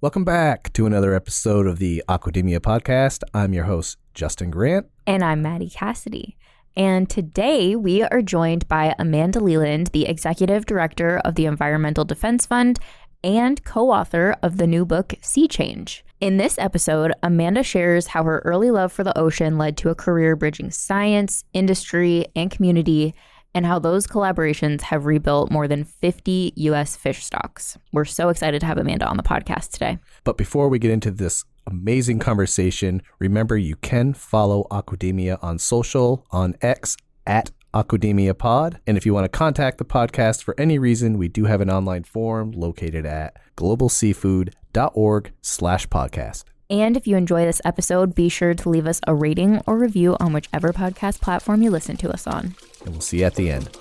Welcome back to another episode of the Aquademia podcast. I'm your host, Justin Grant. And I'm Maddie Cassidy. And today we are joined by Amanda Leland, the Executive Director of the Environmental Defense Fund and co-author of the new book, Sea Change. In this episode, Amanda shares how her early love for the ocean led to a career bridging science, industry, and community, and how those collaborations have rebuilt more than 50 U.S. fish stocks. We're so excited to have Amanda on the podcast today. But before we get into this amazing conversation, remember you can follow Aquademia on social, on X, at Aquademia Pod. And if you want to contact the podcast for any reason, we do have an online forum located at globalseafood.org/podcast. And if you enjoy this episode, be sure to leave us a rating or review on whichever podcast platform you listen to us on. And we'll see you at the end.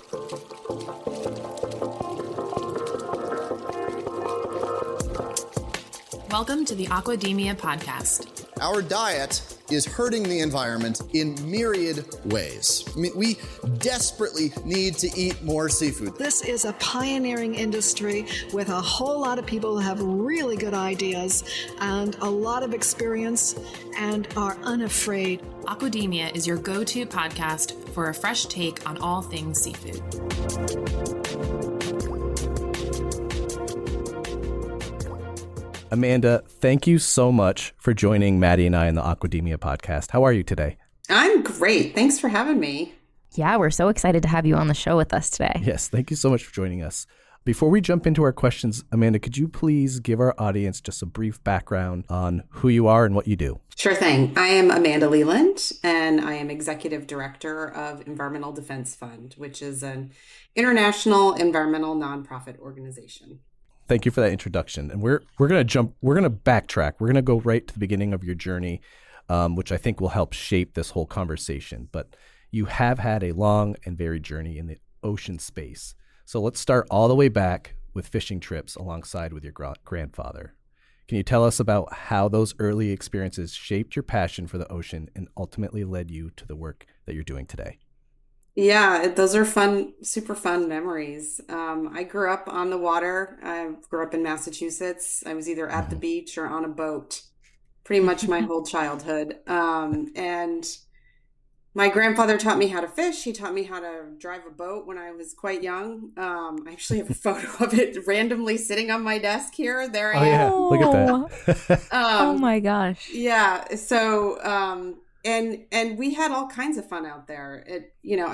Welcome to the Aquademia podcast. Our diet is hurting the environment in myriad ways. I mean, we desperately need to eat more seafood. This is a pioneering industry with a whole lot of people who have really good ideas and a lot of experience and are unafraid. Aquademia is your go-to podcast for a fresh take on all things seafood. Amanda, thank you so much for joining Maddie and I in the Aquademia podcast. How are you today? I'm great. Thanks for having me. Yeah, we're so excited to have you on the show with us today. Yes, thank you so much for joining us. Before we jump into our questions, Amanda, could you please give our audience just a brief background on who you are and what you do? Sure thing. I am Amanda Leland, and I am Executive Director of Environmental Defense Fund, which is an international environmental nonprofit organization. Thank you for that introduction. And we're going to backtrack. We're going to go right to the beginning of your journey, which I think will help shape this whole conversation. But you have had a long and varied journey in the ocean space. So let's start all the way back with fishing trips alongside with your grandfather. Can you tell us about how those early experiences shaped your passion for the ocean and ultimately led you to the work that you're doing today? Yeah, those are fun, super fun memories. I grew up on the water. I grew up in Massachusetts. I was either at the beach or on a boat pretty much my whole childhood. And my grandfather taught me how to fish. He taught me how to drive a boat when I was quite young. I actually have a photo of it randomly sitting on my desk here. There I am. Yeah, look at that. Oh my gosh. Yeah. So, and we had all kinds of fun out there. I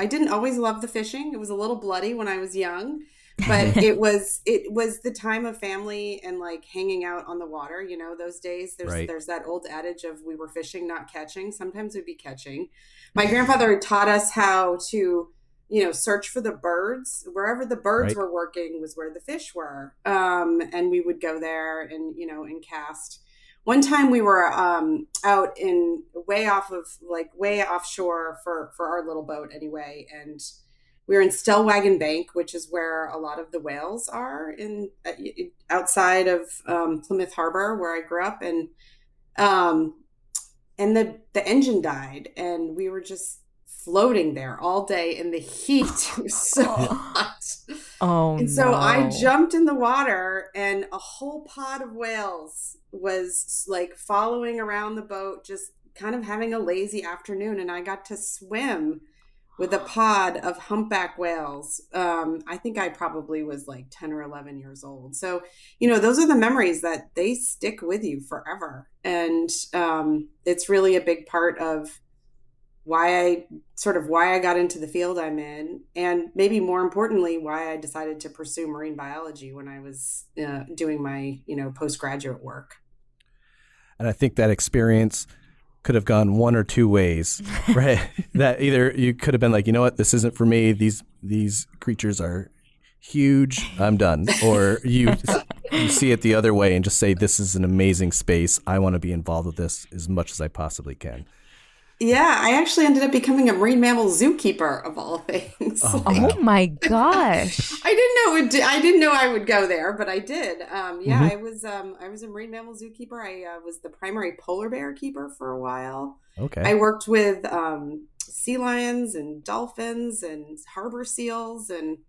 didn't always love the fishing. It was a little bloody when I was young, but it was the time of family and like hanging out on the water. Those days there's that old adage of we were fishing, not catching. Sometimes we'd be catching. My grandfather taught us how to, search for the birds. Wherever the birds were working was where the fish were. And we would go there and cast. One time we were out in way offshore for our little boat anyway, and we were in Stellwagen Bank, which is where a lot of the whales are outside of Plymouth Harbor, where I grew up, and the engine died, and we were just floating there all day in the heat. It was so hot. Oh, and so I jumped in the water, and a whole pod of whales was like following around the boat, just kind of having a lazy afternoon. And I got to swim with a pod of humpback whales. I think I probably was like 10 or 11 years old. So, those are the memories that they stick with you forever. And it's really a big part of why I got into the field I'm in, and maybe more importantly, why I decided to pursue marine biology when I was doing my, postgraduate work. And I think that experience could have gone one or two ways, right? That either you could have been like, you know what, this isn't for me. These creatures are huge. I'm done. Or you see it the other way and just say, this is an amazing space. I want to be involved with this as much as I possibly can. Yeah, I actually ended up becoming a marine mammal zookeeper of all things. Oh my gosh! I didn't know I would go there, but I did. I was a marine mammal zookeeper. I was the primary polar bear keeper for a while. Okay. I worked with sea lions and dolphins and harbor seals, and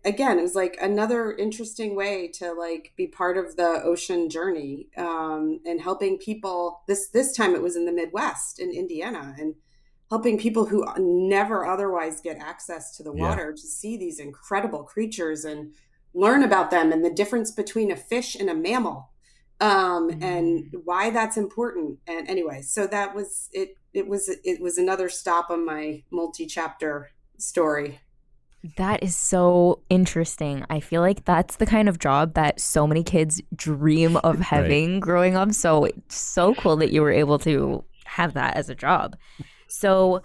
Again, it was like another interesting way to like be part of the ocean journey, and helping people. This time it was in the Midwest in Indiana, and helping people who never otherwise get access to the Yeah. water to see these incredible creatures and learn about them and the difference between a fish and a mammal, and why that's important. And anyway, so that was it. It was another stop on my multi-chapter story. That is so interesting. I feel like that's the kind of job that so many kids dream of having growing up. So it's so cool that you were able to have that as a job. So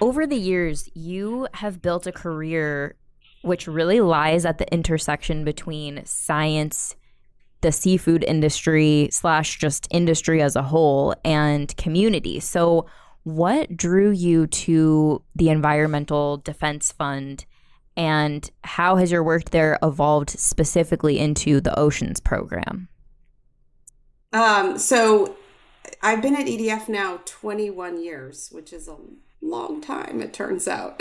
over the years, you have built a career which really lies at the intersection between science, the seafood industry / just industry as a whole, and community. So what drew you to the Environmental Defense Fund, and how has your work there evolved specifically into the Oceans program? So I've been at EDF now 21 years, which is a long time, it turns out.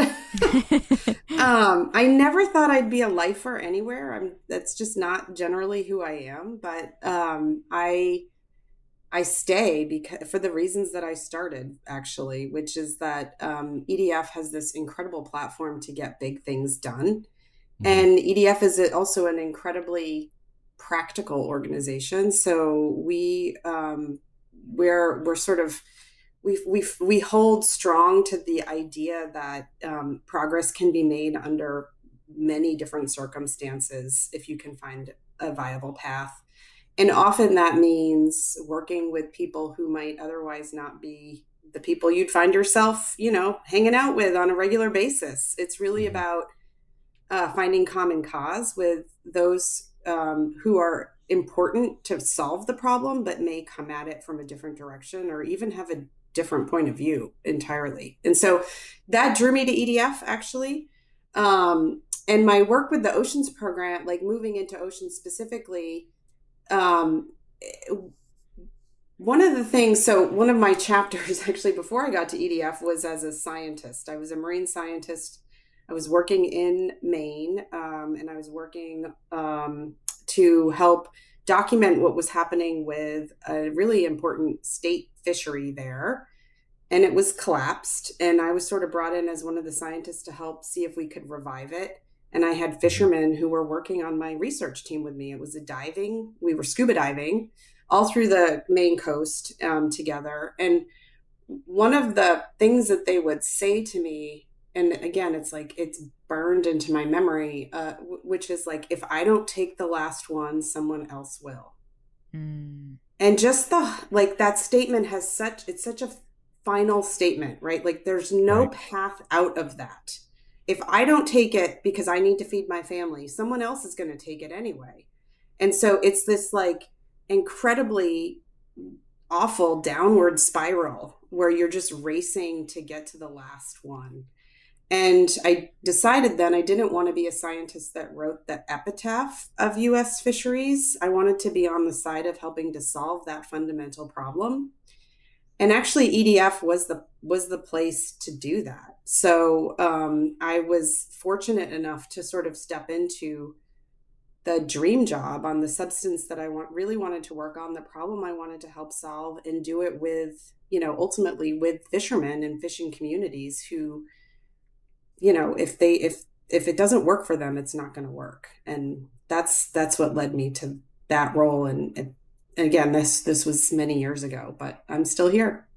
I never thought I'd be a lifer anywhere. That's just not generally who I am, but I stay because for the reasons that I started, actually, which is that EDF has this incredible platform to get big things done. And EDF is also an incredibly practical organization. So we're sort of we hold strong to the idea that progress can be made under many different circumstances if you can find a viable path. And often that means working with people who might otherwise not be the people you'd find yourself, hanging out with on a regular basis. It's really about finding common cause with those who are important to solve the problem, but may come at it from a different direction or even have a different point of view entirely. And so that drew me to EDF, actually. And my work with the Oceans program, like moving into oceans specifically, one of the things, so one of my chapters actually before I got to EDF was as a scientist. I was a marine scientist. I was working in Maine, and I was working to help document what was happening with a really important state fishery there. And it was collapsed. And I was sort of brought in as one of the scientists to help see if we could revive it. And I had fishermen who were working on my research team with me. It was we were scuba diving all through the Maine coast together. And one of the things that they would say to me, and again, it's like it's burned into my memory, which is like, if I don't take the last one, someone else will. And just that statement it's such a final statement, right? Like there's no path out of that. If I don't take it because I need to feed my family, someone else is going to take it anyway. And so it's this like incredibly awful downward spiral where you're just racing to get to the last one. And I decided then I didn't want to be a scientist that wrote the epitaph of U.S. fisheries. I wanted to be on the side of helping to solve that fundamental problem. And actually, EDF was the place to do that. So I was fortunate enough to sort of step into the dream job on the substance that I really wanted to work on, the problem I wanted to help solve, and do it with, ultimately with fishermen and fishing communities who, if it doesn't work for them, it's not going to work. And that's what led me to that role. And again, this was many years ago, but I'm still here.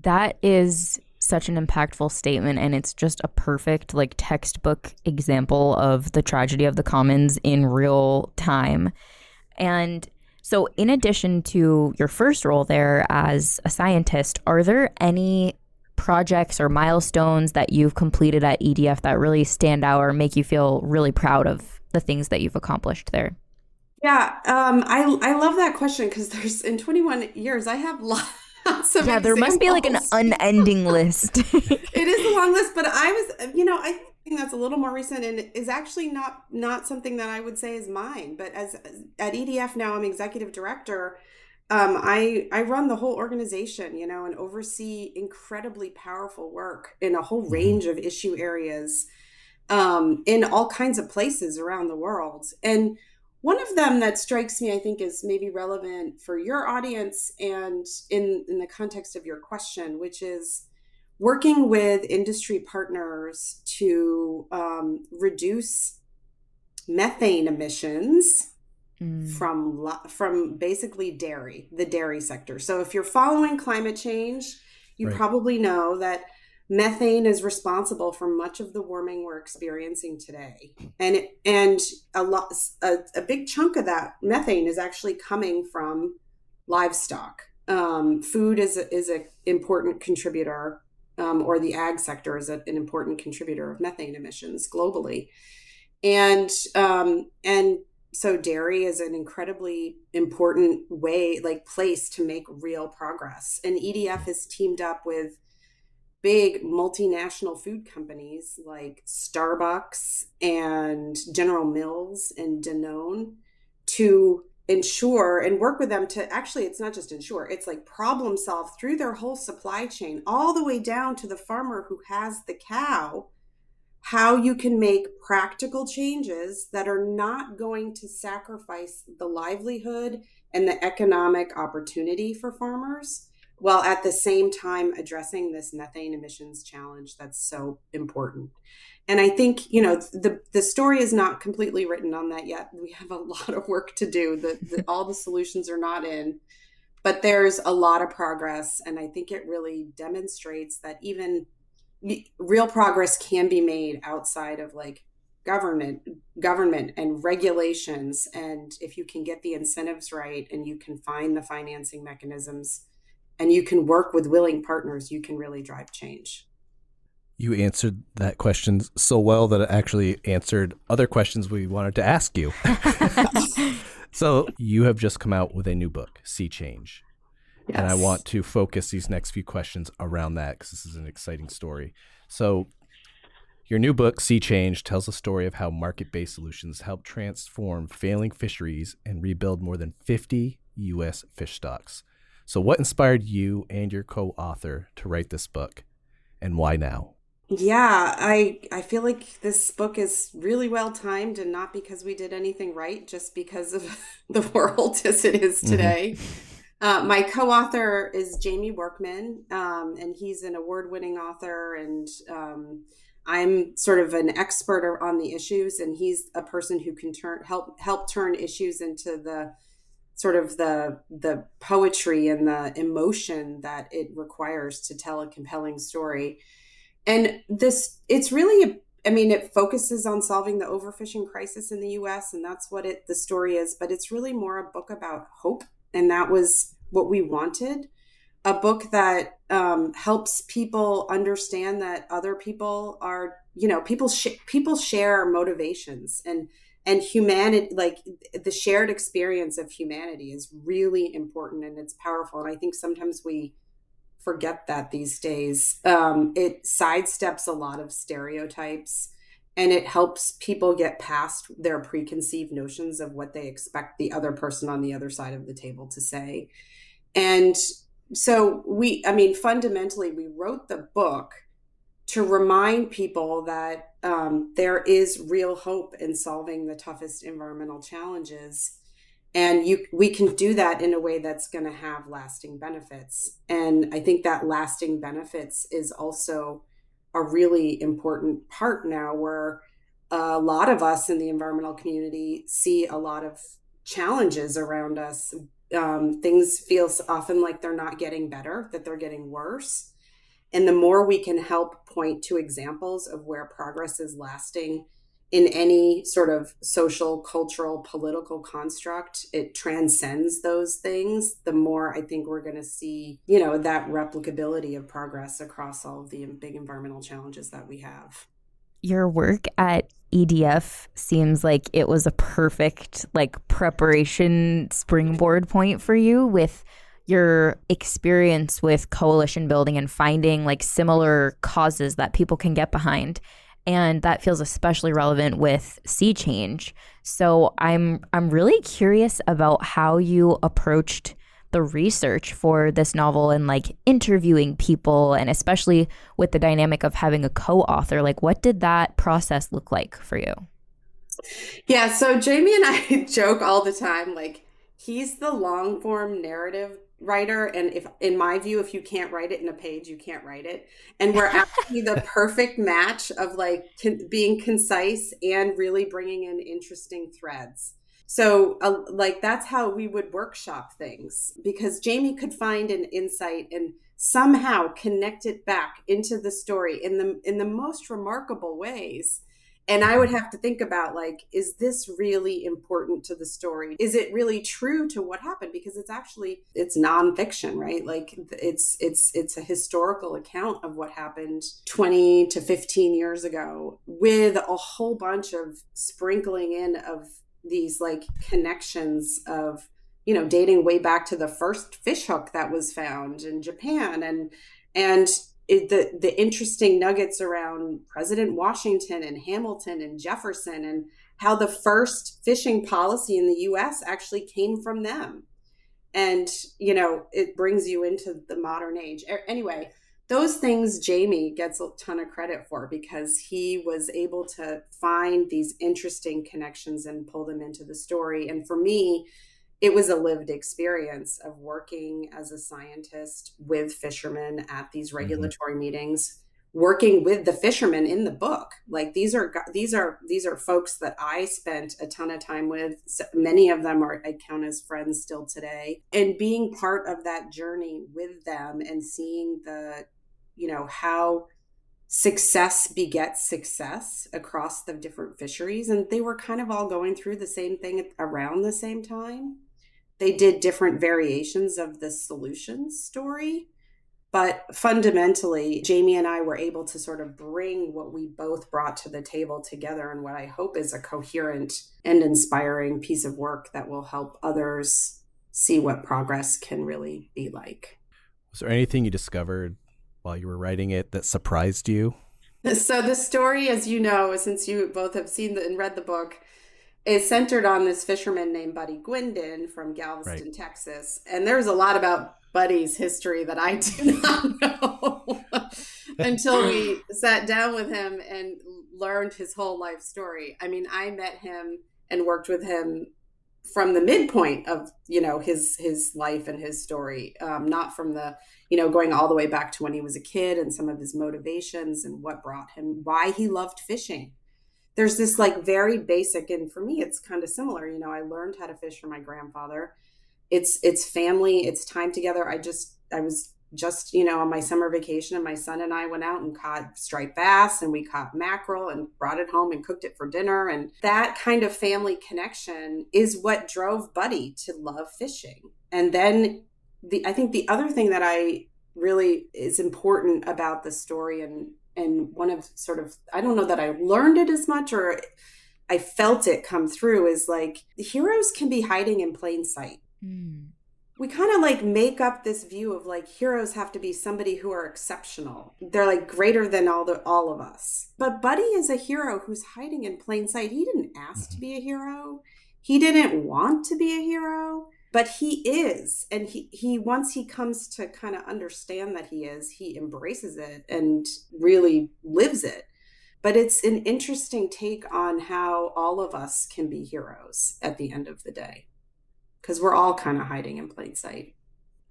That is such an impactful statement, and it's just a perfect textbook example of the tragedy of the commons in real time. And so in addition to your first role there as a scientist, are there any projects or milestones that you've completed at EDF that really stand out or make you feel really proud of the things that you've accomplished there? Yeah, I love that question because in 21 years, I have lots of Yeah, there must be an unending list. It is a long list, but I think that's a little more recent and is actually not something that I would say is mine. But as at EDF now, I'm executive director. I run the whole organization, and oversee incredibly powerful work in a whole range of issue areas. in all kinds of places around the world. And one of them that strikes me, I think, is maybe relevant for your audience and in the context of your question, which is working with industry partners to reduce methane emissions from basically the dairy sector. So if you're following climate change, you Right. probably know that methane is responsible for much of the warming we're experiencing today. And a big chunk of that methane is actually coming from livestock. Food is an important contributor, or the ag sector is an important contributor of methane emissions globally. And so dairy is an incredibly important place to make real progress. And EDF has teamed up with big multinational food companies like Starbucks and General Mills and Danone to ensure and work with them to actually, it's not just ensure, it's like problem solve through their whole supply chain, all the way down to the farmer who has the cow, how you can make practical changes that are not going to sacrifice the livelihood and the economic opportunity for farmers, while at the same time addressing this methane emissions challenge that's so important. And I think, the story is not completely written on that yet. We have a lot of work to do. All the solutions are not in, but there's a lot of progress. And I think it really demonstrates that even real progress can be made outside of like government and regulations. And if you can get the incentives right and you can find the financing mechanisms and you can work with willing partners, you can really drive change. You answered that question so well that it actually answered other questions we wanted to ask you. So you have just come out with a new book, Sea Change. Yes. And I want to focus these next few questions around that because this is an exciting story. So your new book, Sea Change, tells a story of how market-based solutions help transform failing fisheries and rebuild more than 50 U.S. fish stocks. So what inspired you and your co-author to write this book, and why now? Yeah, I feel like this book is really well timed, and not because we did anything right, just because of the world as it is today. My co-author is Jamie Workman, and he's an award-winning author, and I'm sort of an expert on the issues, and he's a person who can help turn issues into the sort of the poetry and the emotion that it requires to tell a compelling story. And it's really, it focuses on solving the overfishing crisis in the U.S., and that's what the story is, but it's really more a book about hope. And that was what we wanted, a book that helps people understand that other people are, people share motivations, and humanity, like the shared experience of humanity is really important and it's powerful. And I think sometimes we forget that these days. It sidesteps a lot of stereotypes, and it helps people get past their preconceived notions of what they expect the other person on the other side of the table to say. And so fundamentally, we wrote the book to remind people that there is real hope in solving the toughest environmental challenges. And we can do that in a way that's going to have lasting benefits. And I think that lasting benefits is also a really important part now, where a lot of us in the environmental community see a lot of challenges around us. Things feel often like they're not getting better, that they're getting worse. And the more we can help point to examples of where progress is lasting in any sort of social, cultural, political construct, it transcends those things, the more I think we're going to see, that replicability of progress across all of the big environmental challenges that we have. Your work at EDF seems like it was a perfect preparation springboard point for you, with your experience with coalition building and finding similar causes that people can get behind. And that feels especially relevant with Sea Change. So I'm really curious about how you approached the research for this novel and like interviewing people, and especially with the dynamic of having a co-author, like what did that process look like for you? Yeah, so Jamie and I joke all the time, like he's the long form narrative writer, and if in my view, if you can't write it in a page, you can't write it. And we're actually the perfect match of like being concise and really bringing in interesting threads. So like that's how we would workshop things, because Jamie could find an insight and somehow connect it back into the story in the most remarkable ways. And I would have to think about, like, is this really important to the story? Is it really true to what happened? Because it's nonfiction, right? Like it's a historical account of what happened 20 to 15 years ago, with a whole bunch of sprinkling in of these like connections of, dating way back to the first fish hook that was found in Japan, and the interesting nuggets around President Washington and Hamilton and Jefferson, and how the first fishing policy in the US actually came from them. And, it brings you into the modern age. Anyway, those things Jamie gets a ton of credit for, because he was able to find these interesting connections and pull them into the story. And for me, it was a lived experience of working as a scientist with fishermen at these regulatory meetings, working with the fishermen in the book. Like these are folks that I spent a ton of time with. So many of them I count as friends still today, and being part of that journey with them and seeing how success begets success across the different fisheries. And they were kind of all going through the same thing around the same time. They did different variations of the solution story, but fundamentally, Jamie and I were able to sort of bring what we both brought to the table together in what I hope is a coherent and inspiring piece of work that will help others see what progress can really be like. Was there anything you discovered while you were writing it that surprised you? So the story, as you know, since you both have seen and read the book, is centered on this fisherman named Buddy Gwindon from Galveston, Right. Texas. And there's a lot about Buddy's history that I do not know until we sat down with him and learned his whole life story. I mean, I met him and worked with him from the midpoint of, his life and his story, not from the, going all the way back to when he was a kid and some of his motivations and what brought him, why he loved fishing. There's this like very basic, and for me, it's kind of similar. I learned how to fish from my grandfather. It's family, it's time together. I was just, on my summer vacation, and my son and I went out and caught striped bass, and we caught mackerel and brought it home and cooked it for dinner. And that kind of family connection is what drove Buddy to love fishing. And then I think the other thing that I really is important about the story, and one of sort of, I don't know that I learned it as much or I felt it come through, is like the heroes can be hiding in plain sight. We kind of like make up this view of like heroes have to be somebody who are exceptional. They're like greater than all of us. But Buddy is a hero who's hiding in plain sight. He didn't ask to be a hero. He didn't want to be a hero. But he is, and he once he comes to kind of understand that he is, he embraces it and really lives it. But it's an interesting take on how all of us can be heroes at the end of the day, because we're all kind of hiding in plain sight.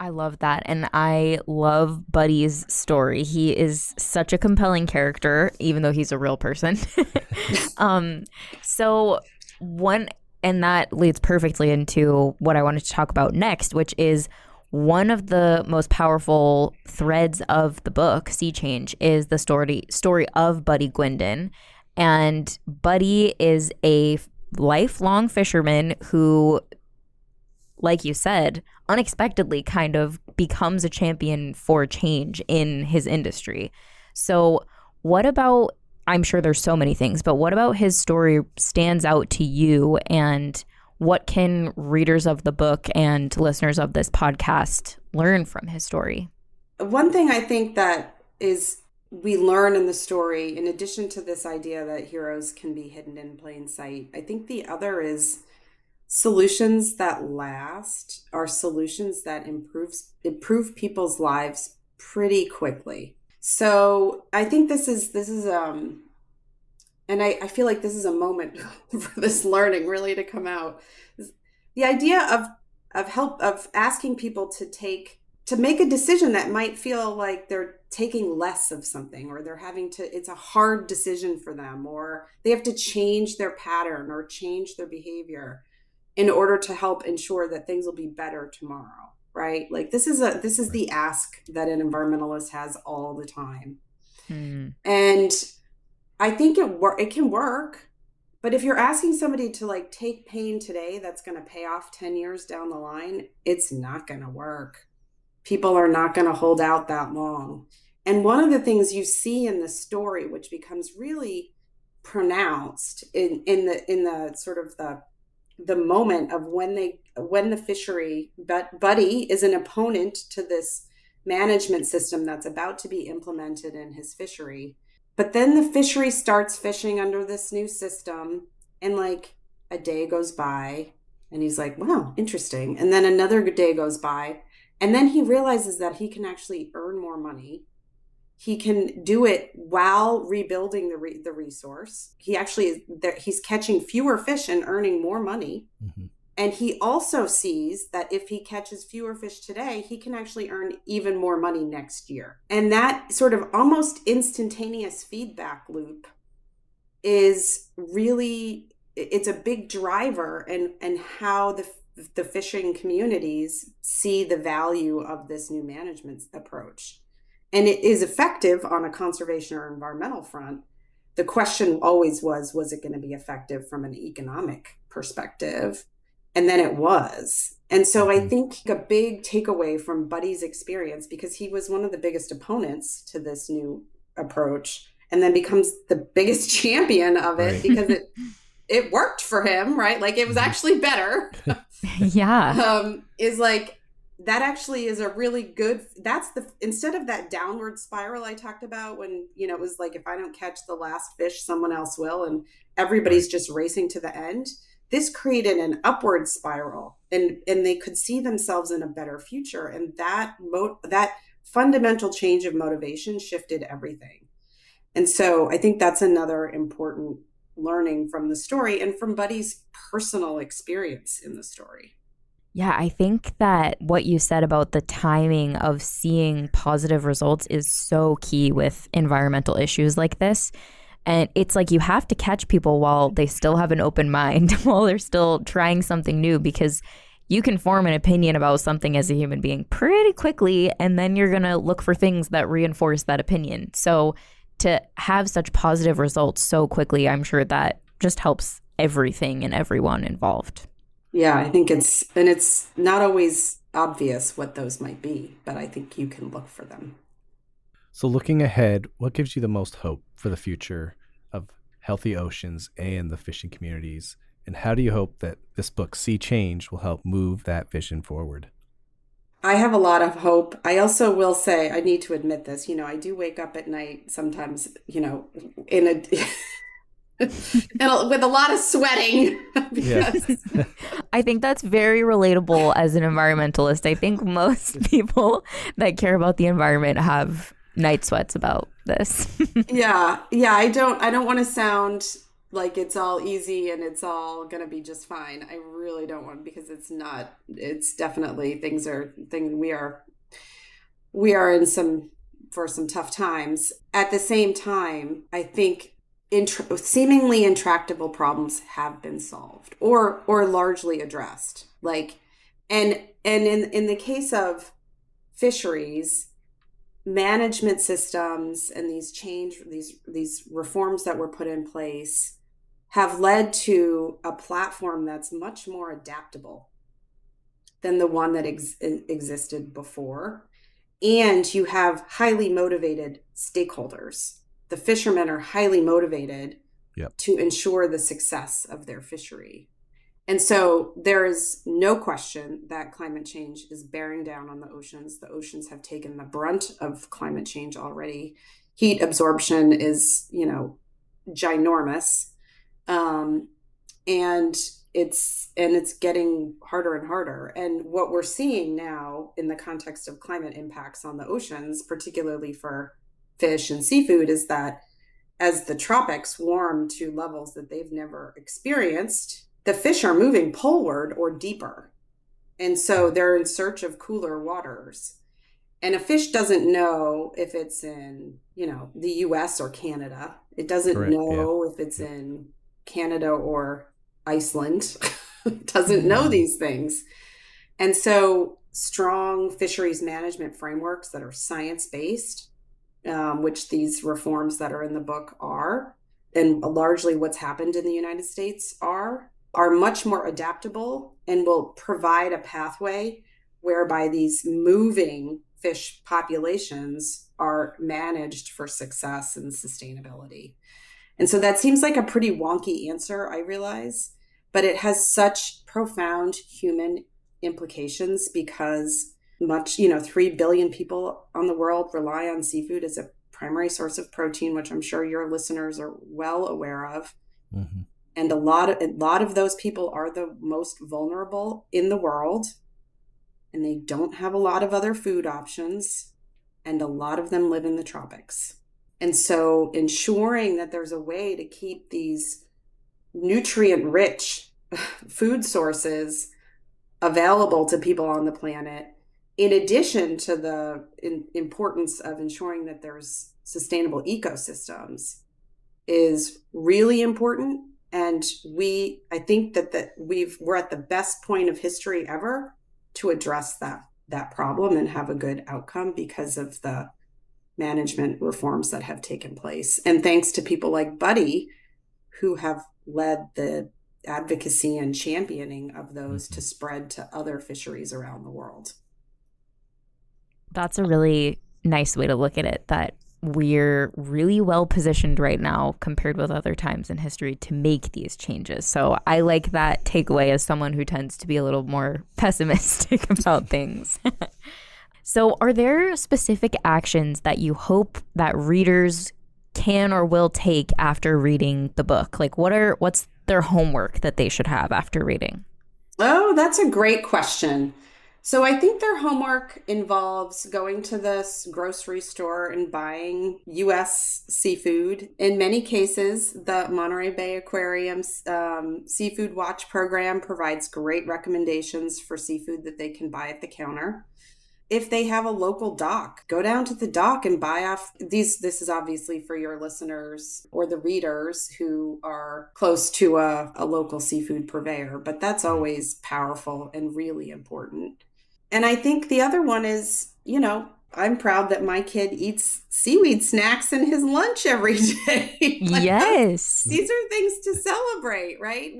I love that. And I love Buddy's story. He is such a compelling character, even though he's a real person. And that leads perfectly into what I wanted to talk about next, which is one of the most powerful threads of the book, Sea Change, is the story of Buddy Gwindon. And Buddy is a lifelong fisherman who, like you said, unexpectedly kind of becomes a champion for change in his industry. So what about, I'm sure there's so many things, but what about his story stands out to you, and what can readers of the book and listeners of this podcast learn from his story? One thing I think that is we learn in the story, in addition to this idea that heroes can be hidden in plain sight, I think the other is solutions that last are solutions that improve people's lives pretty quickly. So I think this is and I feel like this is a moment for this learning really to come out. The idea of asking people to make a decision that might feel like they're taking less of something, or they're having to, it's a hard decision for them, or they have to change their pattern or change their behavior in order to help ensure that things will be better tomorrow, right? Like this is the ask that an environmentalist has all the time. And I think it can work, but if you're asking somebody to like take pain today that's going to pay off 10 years down the line, it's not going to work. People are not going to hold out that long. And one of the things you see in the story, which becomes really pronounced in the sort of the moment of when the fishery Buddy is an opponent to this management system that's about to be implemented in his fishery. But then the fishery starts fishing under this new system, and like a day goes by and he's like, wow, interesting. And then another day goes by, and then he realizes that he can actually earn more money. He can do it while rebuilding the resource. He's catching fewer fish and earning more money. Mm-hmm. And he also sees that if he catches fewer fish today, he can actually earn even more money next year. And that sort of almost instantaneous feedback loop is really, it's a big driver and how the fishing communities see the value of this new management approach. And it is effective on a conservation or environmental front. The question always was it going to be effective from an economic perspective? And then it was. And so I think a big takeaway from Buddy's experience, because he was one of the biggest opponents to this new approach and then becomes the biggest champion of it, right, because it worked for him, right? Like it was actually better. Yeah. Is like, that actually is a really good, instead of that downward spiral I talked about when, it was like, if I don't catch the last fish, someone else will, and everybody's just racing to the end. This created an upward spiral, and they could see themselves in a better future. And that fundamental change of motivation shifted everything. And so I think that's another important learning from the story and from Buddy's personal experience in the story. Yeah, I think that what you said about the timing of seeing positive results is so key with environmental issues like this. And it's like you have to catch people while they still have an open mind, while they're still trying something new, because you can form an opinion about something as a human being pretty quickly, and then you're going to look for things that reinforce that opinion. So to have such positive results so quickly, I'm sure that just helps everything and everyone involved. Yeah, I think it's not always obvious what those might be, but I think you can look for them. So looking ahead, what gives you the most hope for the future of healthy oceans and the fishing communities? And how do you hope that this book, Sea Change, will help move that vision forward? I have a lot of hope. I also will say, I need to admit this, I do wake up at night sometimes, with a lot of sweating. I think that's very relatable as an environmentalist. I think most people that care about the environment have night sweats about this. Yeah. I don't want to sound like it's all easy and it's all going to be just fine. I really don't want, because it's not. It's definitely we are in some tough times. At the same time, I think seemingly intractable problems have been solved or largely addressed. Like, and in the case of fisheries, management systems and these reforms that were put in place have led to a platform that's much more adaptable than the one that existed before. And you have highly motivated stakeholders. The fishermen are highly motivated to ensure the success of their fishery. And so there is no question that climate change is bearing down on the oceans. The oceans have taken the brunt of climate change already. Heat absorption is, ginormous. And it's getting harder and harder. And what we're seeing now in the context of climate impacts on the oceans, particularly for fish and seafood, is that as the tropics warm to levels that they've never experienced, the fish are moving poleward or deeper. And so they're in search of cooler waters. And a fish doesn't know if it's in, the US or Canada. It doesn't Correct, know if it's in Canada or Iceland. It doesn't know these things. And so strong fisheries management frameworks that are science-based, which these reforms that are in the book are, and largely what's happened in the United States are much more adaptable and will provide a pathway whereby these moving fish populations are managed for success and sustainability. And so that seems like a pretty wonky answer, I realize, but it has such profound human implications because 3 billion people on the world rely on seafood as a primary source of protein, which I'm sure your listeners are well aware of. Mm-hmm. And a lot of those people are the most vulnerable in the world, and they don't have a lot of other food options, and a lot of them live in the tropics. And so ensuring that there's a way to keep these nutrient-rich food sources available to people on the planet, in addition to the importance of ensuring that there's sustainable ecosystems, is really important. And I think that we're at the best point of history ever to address that problem and have a good outcome because of the management reforms that have taken place. And thanks to people like Buddy, who have led the advocacy and championing of those to spread to other fisheries around the world. That's a really nice way to look at it, that we're really well positioned right now compared with other times in history to make these changes. So I like that takeaway as someone who tends to be a little more pessimistic about things. So are there specific actions that you hope that readers can or will take after reading the book? Like what's their homework that they should have after reading? Oh, that's a great question. So I think their homework involves going to this grocery store and buying U.S. seafood. In many cases, the Monterey Bay Aquarium's Seafood Watch program provides great recommendations for seafood that they can buy at the counter. If they have a local dock, go down to the dock and buy off these. This is obviously for your listeners or the readers who are close to a local seafood purveyor, but that's always powerful and really important. And I think the other one is, I'm proud that my kid eats seaweed snacks in his lunch every day. Yes. These are things to celebrate, right?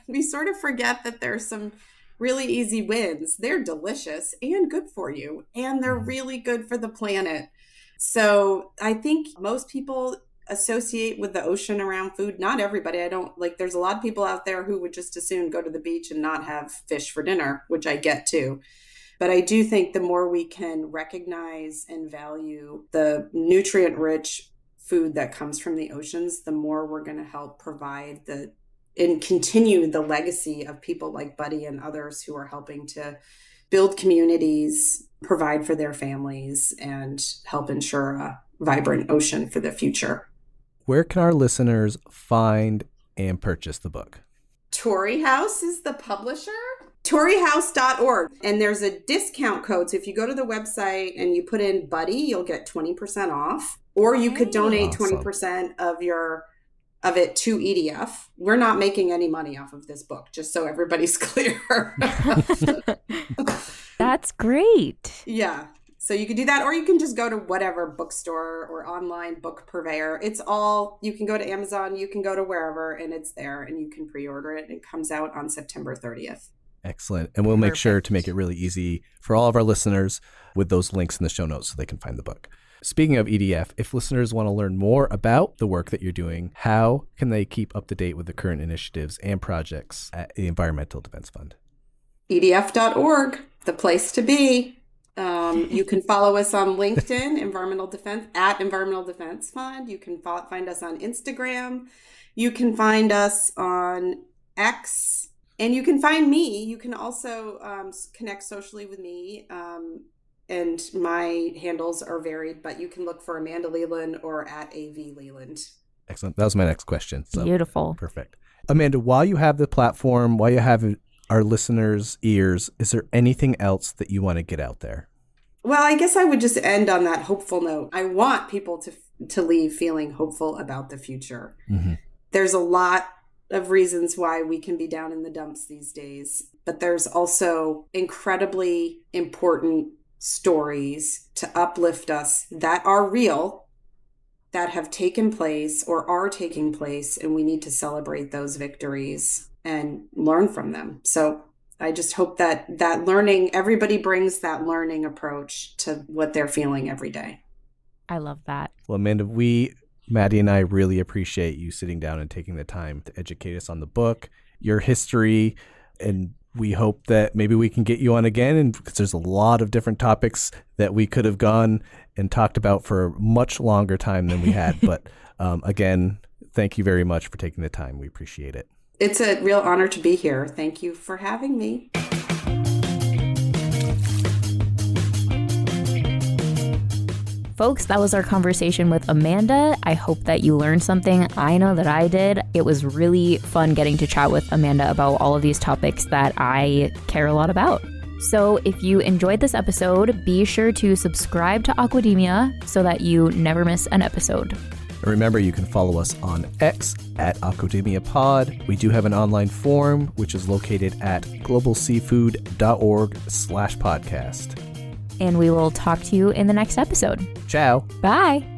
We sort of forget that there's some really easy wins. They're delicious and good for you, and they're really good for the planet. So I think most people associate with the ocean around food. Not everybody. There's a lot of people out there who would just as soon go to the beach and not have fish for dinner, which I get too. But I do think the more we can recognize and value the nutrient-rich food that comes from the oceans, the more we're going to help provide and continue the legacy of people like Buddy and others who are helping to build communities, provide for their families, and help ensure a vibrant ocean for the future. Where can our listeners find and purchase the book? Torrey House is the publisher. TorreyHouse.org. And there's a discount code. So if you go to the website and you put in Buddy, you'll get 20% off. Or you could donate 20% of it to EDF. We're not making any money off of this book, just so everybody's clear. That's great. Yeah. So you could do that, or you can just go to whatever bookstore or online book purveyor. It's all, you can go to Amazon, you can go to wherever, and it's there, and you can pre-order it. It comes out on September 30th. Excellent. And we'll make sure to make it really easy for all of our listeners with those links in the show notes so they can find the book. Speaking of EDF, if listeners want to learn more about the work that you're doing, how can they keep up to date with the current initiatives and projects at the Environmental Defense Fund? EDF.org, the place to be. You can follow us on LinkedIn, Environmental Defense, at Environmental Defense Fund. You can find us on Instagram. You can find us on X, And you can find me. You can also connect socially with me. And my handles are varied, but you can look for Amanda Leland or at AV Leland. Excellent. That was my next question. So Beautiful. perfect. Amanda, while you have the platform, while you have our listeners' ears, is there anything else that you want to get out there? Well, I guess I would just end on that hopeful note. I want people to leave feeling hopeful about the future. Mm-hmm. There's a lot of reasons why we can be down in the dumps these days, but there's also incredibly important stories to uplift us that are real, that have taken place or are taking place, and we need to celebrate those victories and learn from them. So I just hope that learning, everybody brings that learning approach to what they're feeling every day. I love that. Well, Amanda, Maddie and I really appreciate you sitting down and taking the time to educate us on the book, your history, and we hope that maybe we can get you on again, and because there's a lot of different topics that we could have gone and talked about for a much longer time than we had. But again, thank you very much for taking the time. We appreciate it. It's a real honor to be here. Thank you for having me. Folks, that was our conversation with Amanda. I hope that you learned something. I know that I did. It was really fun getting to chat with Amanda about all of these topics that I care a lot about. So if you enjoyed this episode, be sure to subscribe to Aquademia so that you never miss an episode. And remember, you can follow us on X at Aquademia Pod. We do have an online forum, which is located at globalseafood.org/podcast. And we will talk to you in the next episode. Ciao. Bye.